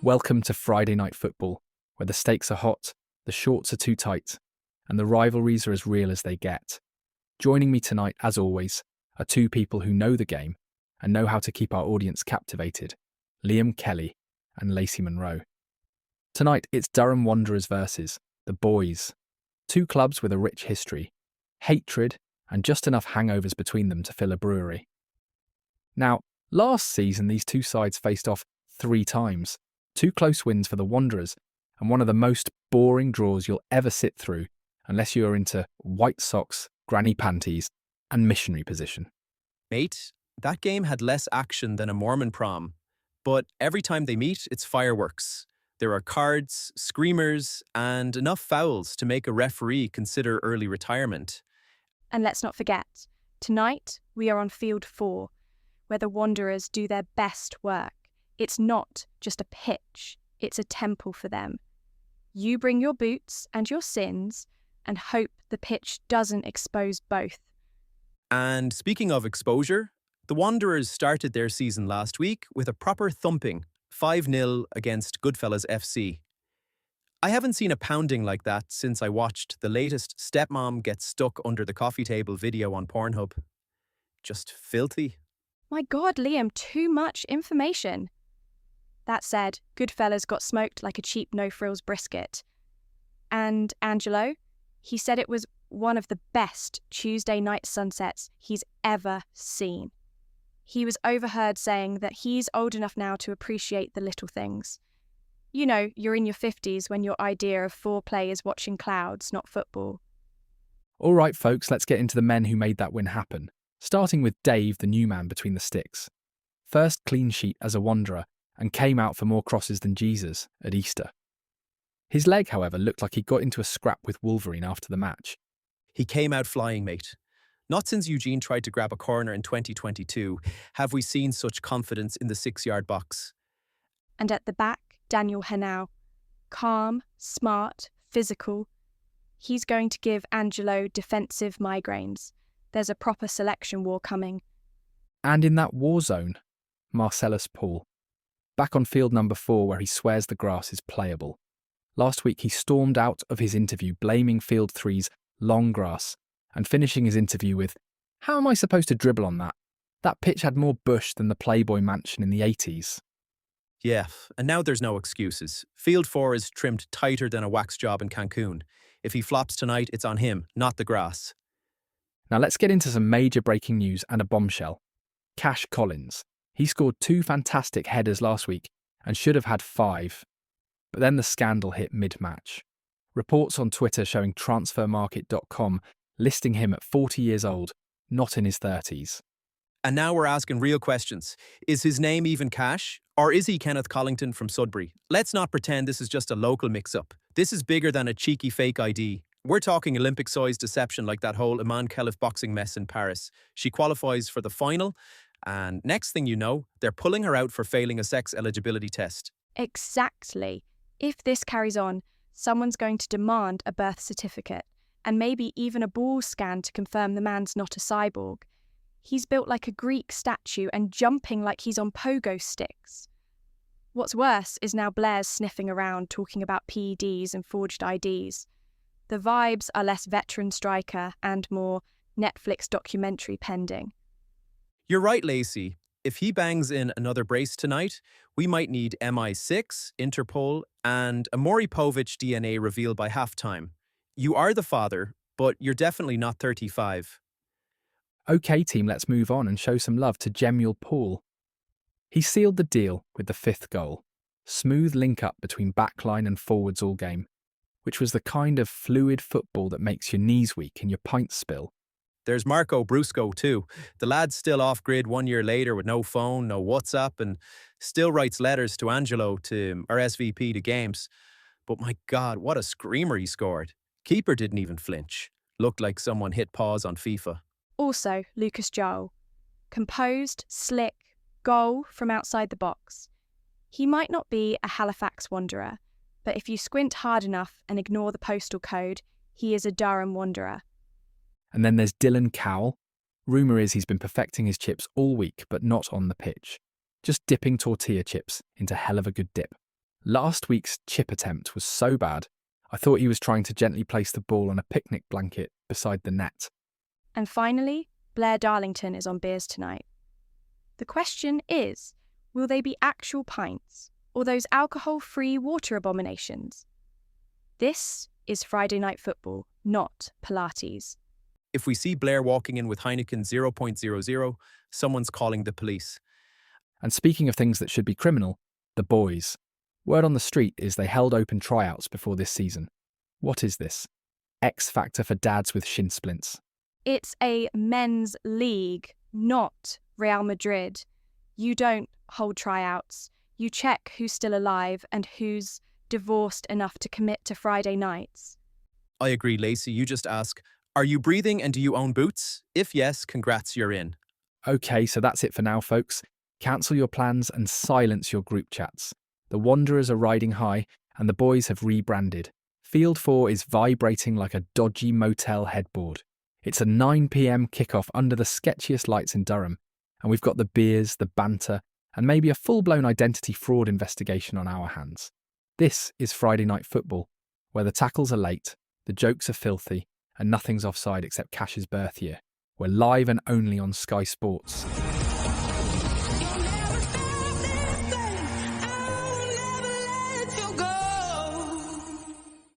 Welcome to Friday Night Football, where the stakes are hot, the shorts are too tight, and the rivalries are as real as they get. Joining me tonight, as always, are two people who know the game and know how to keep our audience captivated, Liam Kelly and Lacey Monroe. Tonight, it's Durham Wanderers versus the Boys, two clubs with a rich history, hatred, and just enough hangovers between them to fill a brewery. Now, last season, these two sides faced off 3 times, 2 close wins for the Wanderers, and one of the most boring draws you'll ever sit through unless you are into white socks, granny panties, and missionary position. Mate, that game had less action than a Mormon prom, but every time they meet, it's fireworks. There are cards, screamers, and enough fouls to make a referee consider early retirement. And let's not forget, tonight we are on Field 4, where the Wanderers do their best work. It's not just a pitch, it's a temple for them. You bring your boots and your sins and hope the pitch doesn't expose both. And speaking of exposure, the Wanderers started their season last week with a proper thumping, 5-0 against Goodfellas FC. I haven't seen a pounding like that since I watched the latest stepmom get stuck under the coffee table video on Pornhub. Just filthy. My God, Liam, too much information. That said, Goodfellas got smoked like a cheap no-frills brisket. And Angelo, he said it was one of the best Tuesday night sunsets he's ever seen. He was overheard saying that he's old enough now to appreciate the little things. You know, you're in your 50s when your idea of foreplay is watching clouds, not football. All right, folks, let's get into the men who made that win happen, starting with Dave, the new man between the sticks. First clean sheet as a Wanderer, and came out for more crosses than Jesus at Easter. His leg, however, looked like he got into a scrap with Wolverine after the match. He came out flying, mate. Not since Eugene tried to grab a corner in 2022 have we seen such confidence in the 6-yard box. And at the back, Daniel Henao. Calm, smart, physical. He's going to give Angelo defensive migraines. There's a proper selection war coming. And in that war zone, Marcellus Paul. Back on field number 4 where he swears the grass is playable. Last week he stormed out of his interview blaming field 3's long grass and finishing his interview with, "How am I supposed to dribble on that? That pitch had more bush than the Playboy Mansion in the 80s. Yeah, and now there's no excuses. Field 4 is trimmed tighter than a wax job in Cancun. If he flops tonight, it's on him, not the grass. Now let's get into some major breaking news and a bombshell. Cash Collins. He scored 2 fantastic headers last week and should have had 5. But then the scandal hit mid-match. Reports on Twitter showing transfermarket.com listing him at 40 years old, not in his 30s. And now we're asking real questions. Is his name even Cash? Or is he Kenneth Collington from Sudbury? Let's not pretend this is just a local mix-up. This is bigger than a cheeky fake ID. We're talking Olympic-sized deception like that whole Iman Khelif boxing mess in Paris. She qualifies for the final, and next thing you know, they're pulling her out for failing a sex eligibility test. Exactly. If this carries on, someone's going to demand a birth certificate, and maybe even a ball scan to confirm the man's not a cyborg. He's built like a Greek statue and jumping like he's on pogo sticks. What's worse is now Blair's sniffing around talking about PEDs and forged IDs. The vibes are less veteran striker and more Netflix documentary pending. You're right, Lacey. If he bangs in another brace tonight, we might need MI6, Interpol, and a Maury Povich DNA reveal by halftime. You are the father, but you're definitely not 35. OK team, let's move on and show some love to Jemuel Paul. He sealed the deal with the 5th goal. Smooth link-up between backline and forwards all game, which was the kind of fluid football that makes your knees weak and your pints spill. There's Marco Brusco too. The lad's still off-grid 1 year later with no phone, no WhatsApp, and still writes letters to Angelo to RSVP to games. But my God, what a screamer he scored. Keeper didn't even flinch. Looked like someone hit pause on FIFA. Also, Lucas Joel. Composed, slick, goal from outside the box. He might not be a Halifax Wanderer, but if you squint hard enough and ignore the postal code, he is a Durham Wanderer. And then there's Dylan Cowell. Rumour is he's been perfecting his chips all week, but not on the pitch. Just dipping tortilla chips into hell of a good dip. Last week's chip attempt was so bad, I thought he was trying to gently place the ball on a picnic blanket beside the net. And finally, Blair Darlington is on beers tonight. The question is, will they be actual pints or those alcohol-free water abominations? This is Friday Night Football, not Pilates. If we see Blair walking in with Heineken 0.00, someone's calling the police. And speaking of things that should be criminal, the boys. Word on the street is they held open tryouts before this season. What is this? X Factor for dads with shin splints. It's a men's league, not Real Madrid. You don't hold tryouts. You check who's still alive and who's divorced enough to commit to Friday nights. I agree, Lacey. You just ask, are you breathing and do you own boots? If yes, congrats, you're in. Okay, so that's it for now, folks. Cancel your plans and silence your group chats. The Wanderers are riding high and the boys have rebranded. Field 4 is vibrating like a dodgy motel headboard. It's a 9 p.m. kickoff under the sketchiest lights in Durham, and we've got the beers, the banter, and maybe a full-blown identity fraud investigation on our hands. This is Friday Night Football, where the tackles are late, the jokes are filthy, and nothing's offside except Cash's birth year. We're live and only on Sky Sports.